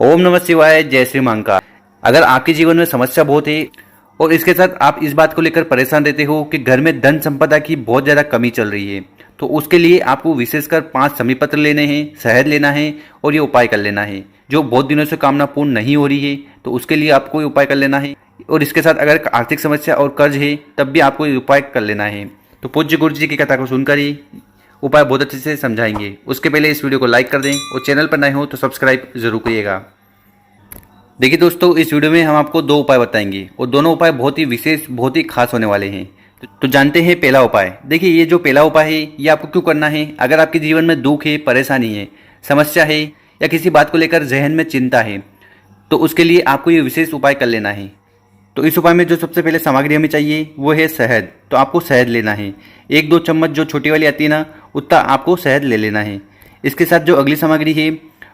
ओम नमः शिवाय, जय श्री महाकाल। अगर आपके जीवन में समस्या बहुत है और इसके साथ आप इस बात को लेकर परेशान रहते हो कि घर में धन संपदा की बहुत ज़्यादा कमी चल रही है, तो उसके लिए आपको विशेषकर 5 समी पत्र लेने हैं, शहद लेना है और ये उपाय कर लेना है। जो बहुत दिनों से कामना पूर्ण नहीं हो रही है तो उसके लिए आपको ये उपाय कर लेना है। और इसके साथ अगर आर्थिक समस्या और कर्ज है तब भी आपको ये उपाय कर लेना है। तो पूज्य गुरु जी की कथा को सुनकर ही उपाय बहुत अच्छे से समझाएंगे। उसके पहले इस वीडियो को लाइक कर दें और चैनल पर नए हो तो सब्सक्राइब जरूर करिएगा। देखिए दोस्तों, इस वीडियो में हम आपको 2 उपाय बताएंगे और दोनों उपाय बहुत ही विशेष, बहुत ही खास होने वाले हैं। तो जानते हैं पहला उपाय। देखिए, ये जो पहला उपाय है ये आपको क्यों करना है। अगर आपके जीवन में दुख है, परेशानी है, समस्या है या किसी बात को लेकर जहन में चिंता है तो उसके लिए आपको ये विशेष उपाय कर लेना है। तो इस उपाय में जो सबसे पहले सामग्री हमें चाहिए वो है शहद। तो आपको शहद लेना है 1-2 चम्मच, जो छोटी वाली आती है ना, उतना आपको शहद ले लेना है। इसके साथ जो अगली सामग्री है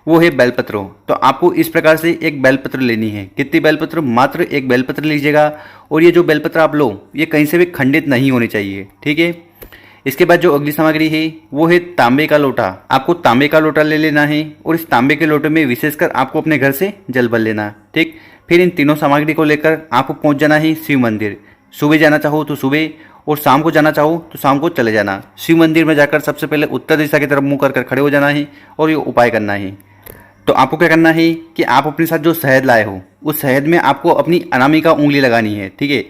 वो है बेलपत्र। तो आपको इस प्रकार से एक बेलपत्र लेनी है। कितनी बेलपत्र? मात्र एक बेलपत्र लीजिएगा। और ये जो बेलपत्र आप लो ये कहीं से भी खंडित नहीं होनी चाहिए, ठीक है। इसके बाद जो अगली सामग्री है वो है तांबे का लोटा। आपको तांबे का लोटा ले लेना है और इस तांबे के लोटे में विशेषकर आपको अपने घर से जल भर लेना, ठीक। फिर इन तीनों सामग्री को लेकर आपको पहुंच जाना है शिव मंदिर। सुबह जाना चाहो तो सुबह और शाम को जाना चाहो तो शाम को चले जाना। शिव मंदिर में जाकर सबसे पहले उत्तर दिशा की तरफ मुंह कर खड़े हो जाना है और ये उपाय करना है। तो आपको क्या करना है कि आप अपने साथ जो शहद लाए हो उस शहद में आपको अपनी अनामिका उंगली लगानी है, ठीक है।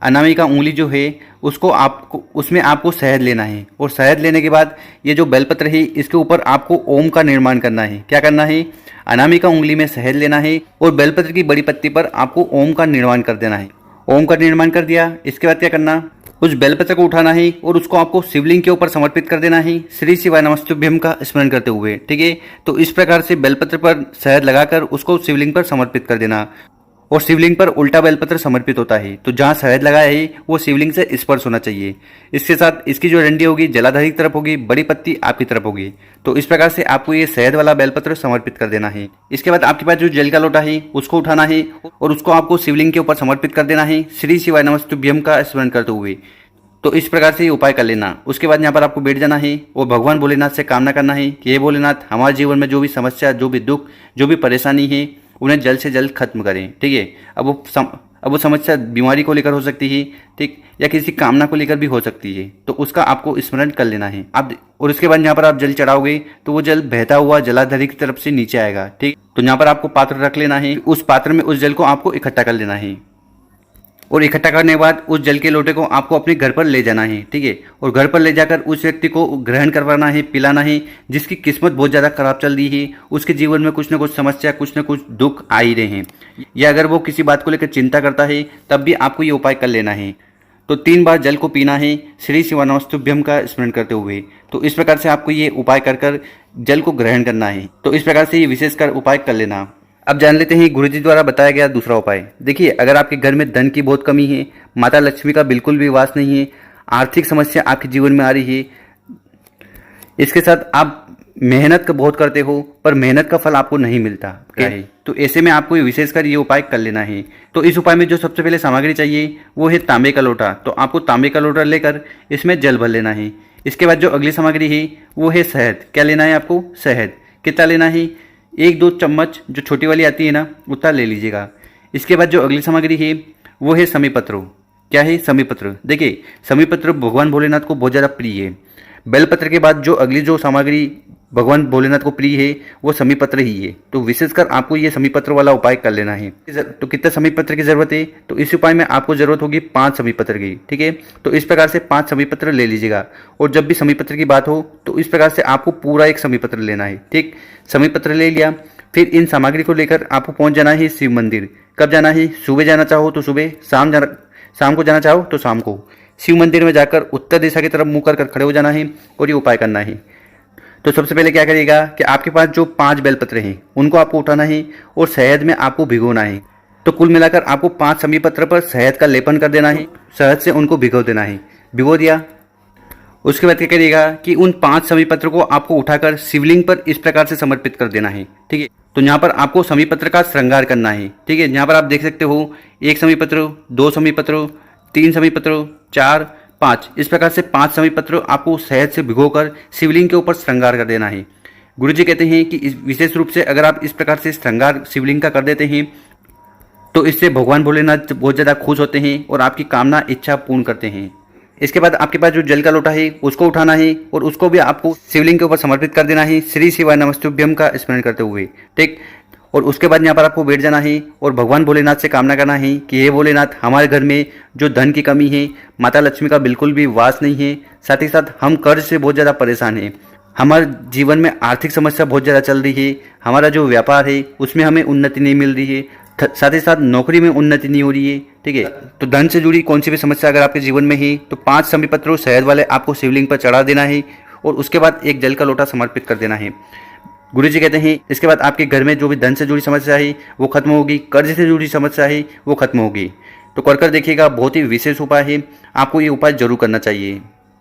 अनामिका उंगली जो है उसको आपको, उसमें आपको शहद लेना है। और शहद लेने के बाद ये जो बेलपत्र है इसके ऊपर आपको ओम का निर्माण करना है। क्या करना है? अनामिका उंगली में शहद लेना है और बेलपत्र की बड़ी पत्ती पर आपको ओम का निर्माण कर देना है। ओम का निर्माण कर दिया, इसके बाद क्या करना, उस बेलपत्र को उठाना है और उसको आपको शिवलिंग के ऊपर समर्पित कर देना है, श्री शिवाय नमस्तुभ्यम का स्मरण करते हुए, ठीक है। तो इस प्रकार से बेलपत्र पर शहद लगाकर उसको शिवलिंग पर समर्पित कर देना। और शिवलिंग पर उल्टा बेलपत्र समर्पित होता है, तो जहाँ शहद लगाया है वो शिवलिंग से स्पर्श होना चाहिए। इसके साथ इसकी जो डंडी होगी जलाधारी की तरफ होगी, बड़ी पत्ती आपकी तरफ होगी। तो इस प्रकार से आपको ये शहद वाला बेलपत्र समर्पित कर देना है। इसके बाद आपके पास जो जल का लोटा है उसको उठाना है और उसको आपको शिवलिंग के ऊपर समर्पित कर देना है, श्री शिवाय नमस्तुभ्यम का स्मरण करते हुए। तो इस प्रकार से ये उपाय कर लेना। उसके बाद यहाँ पर आपको बैठ जाना है और भगवान भोलेनाथ से कामना करना है कि हे भोलेनाथ, हमारे जीवन में जो भी समस्या, जो भी दुख, जो भी परेशानी है उन्हें जल्द से जल्द खत्म करें, ठीक है। अब वो समस्या बीमारी को लेकर हो सकती है, ठीक, या किसी कामना को लेकर भी हो सकती है, तो उसका आपको स्मरण कर लेना है आप। और उसके बाद यहाँ पर आप जल चढ़ाओगे तो वो जल बहता हुआ जलाधारी की तरफ से नीचे आएगा, ठीक। तो यहाँ पर आपको पात्र रख लेना है, उस पात्र में उस जल को आपको इकट्ठा कर लेना है। और इकट्ठा करने के बाद उस जल के लोटे को आपको अपने घर पर ले जाना है, ठीक है। और घर पर ले जाकर उस व्यक्ति को ग्रहण करवाना है, पिलाना है, जिसकी किस्मत बहुत ज़्यादा खराब चल रही है, उसके जीवन में कुछ न कुछ समस्या, कुछ न कुछ दुख आ ही रहे हैं, या अगर वो किसी बात को लेकर चिंता करता है तब भी आपको ये उपाय कर लेना है। तो 3 बार जल को पीना है, श्री शिवाय नमस्तुभ्यम का स्मरण करते हुए। तो इस प्रकार से आपको ये उपाय कर जल को ग्रहण करना है। तो इस प्रकार से ये विशेषकर उपाय कर लेना। अब जान लेते हैं गुरुजी द्वारा बताया गया दूसरा उपाय। देखिए, अगर आपके घर में धन की बहुत कमी है, माता लक्ष्मी का बिल्कुल भी वास नहीं है, आर्थिक समस्या आपके जीवन में आ रही है, इसके साथ आप मेहनत का बहुत करते हो पर मेहनत का फल आपको नहीं मिलता, क्या है, तो ऐसे में आपको विशेषकर ये उपाय कर लेना है। तो इस उपाय में जो सबसे पहले सामग्री चाहिए वो है तांबे का लोटा। तो आपको तांबे का लोटा लेकर इसमें जल भर लेना है। इसके बाद जो अगली सामग्री है वो है शहद। क्या लेना है आपको? शहद। कितना लेना है? 1-2 चम्मच, जो छोटी वाली आती है ना, उतना ले लीजिएगा। इसके बाद जो अगली सामग्री है वो है समी पत्र। क्या है? समी पत्र। देखिए, समी पत्र भगवान भोलेनाथ को बहुत ज़्यादा प्रिय है। बेलपत्र के बाद जो अगली जो सामग्री भगवान भोलेनाथ को प्रिय है वो समी पत्र ही है। तो विशेषकर आपको ये समी पत्र वाला उपाय कर लेना है। तो कितना समी पत्र की जरूरत है? तो इस उपाय में आपको जरूरत होगी 5 समी पत्र की, ठीक है। तो इस प्रकार से 5 समी पत्र ले लीजिएगा। और जब भी समी पत्र की बात हो तो इस प्रकार से आपको पूरा एक समी पत्र लेना है, ठीक। समी पत्र ले लिया, फिर इन सामग्री को लेकर आपको पहुंच जाना है शिव मंदिर। कब जाना है? सुबह जाना चाहो तो सुबह, शाम को जाना चाहो तो शाम को। शिव मंदिर में जाकर उत्तर दिशा की तरफ मुंह कर खड़े हो जाना है और ये उपाय करना है। तो सबसे पहले क्या करिएगा कि आपके पास जो 5 बेलपत्र हैं उनको आपको उठाना है और शहद में आपको भिगोना है। तो कुल मिलाकर आपको 5 समी पत्र पर शहद का लेपन कर देना है, शहद से उनको भिगो देना है। भिगो दिया, उसके बाद क्या करिएगा कि उन 5 समी पत्र को आपको उठाकर शिवलिंग पर इस प्रकार से समर्पित कर देना है, ठीक है। तो यहाँ पर आपको समी पत्र का श्रृंगार करना है, ठीक है। यहाँ पर आप देख सकते हो 1 समी पत्र, 2 समी पत्र, 3 समी पत्र, 4, 5, इस प्रकार से 5 समी पत्र आपको शहद से भिगोकर शिवलिंग के ऊपर श्रृंगार कर देना है। गुरुजी कहते हैं कि इस विशेष रूप से अगर आप इस प्रकार से श्रृंगार शिवलिंग का कर देते हैं तो इससे भगवान भोलेनाथ बहुत ज़्यादा खुश होते हैं और आपकी कामना इच्छा पूर्ण करते हैं। इसके बाद आपके पास जो जल का लोटा है उसको उठाना है और उसको भी आपको शिवलिंग के ऊपर समर्पित कर देना है, श्री शिवाय नमस्तुभ्यम का स्मरण करते हुए, ठीक। और उसके बाद यहाँ पर आपको बैठ जाना है और भगवान भोलेनाथ से कामना करना है कि हे भोलेनाथ, हमारे घर में जो धन की कमी है, माता लक्ष्मी का बिल्कुल भी वास नहीं है, साथ ही साथ हम कर्ज से बहुत ज़्यादा परेशान हैं, हमारे जीवन में आर्थिक समस्या बहुत ज़्यादा चल रही है, हमारा जो व्यापार है उसमें हमें उन्नति नहीं मिल रही है, साथ ही साथ नौकरी में उन्नति नहीं हो रही है, ठीक है। तो धन से जुड़ी कौन सी भी समस्या अगर आपके जीवन में है तो 5 समीपत्र शहद वाले आपको शिवलिंग पर चढ़ा देना है और उसके बाद एक जल का लोटा समर्पित कर देना है। गुरुजी कहते हैं इसके बाद आपके घर में जो भी धन से जुड़ी समस्या है वो खत्म होगी, कर्ज से जुड़ी समस्या है वो खत्म होगी। तो कर देखिएगा, बहुत ही विशेष उपाय है, आपको ये उपाय जरूर करना चाहिए।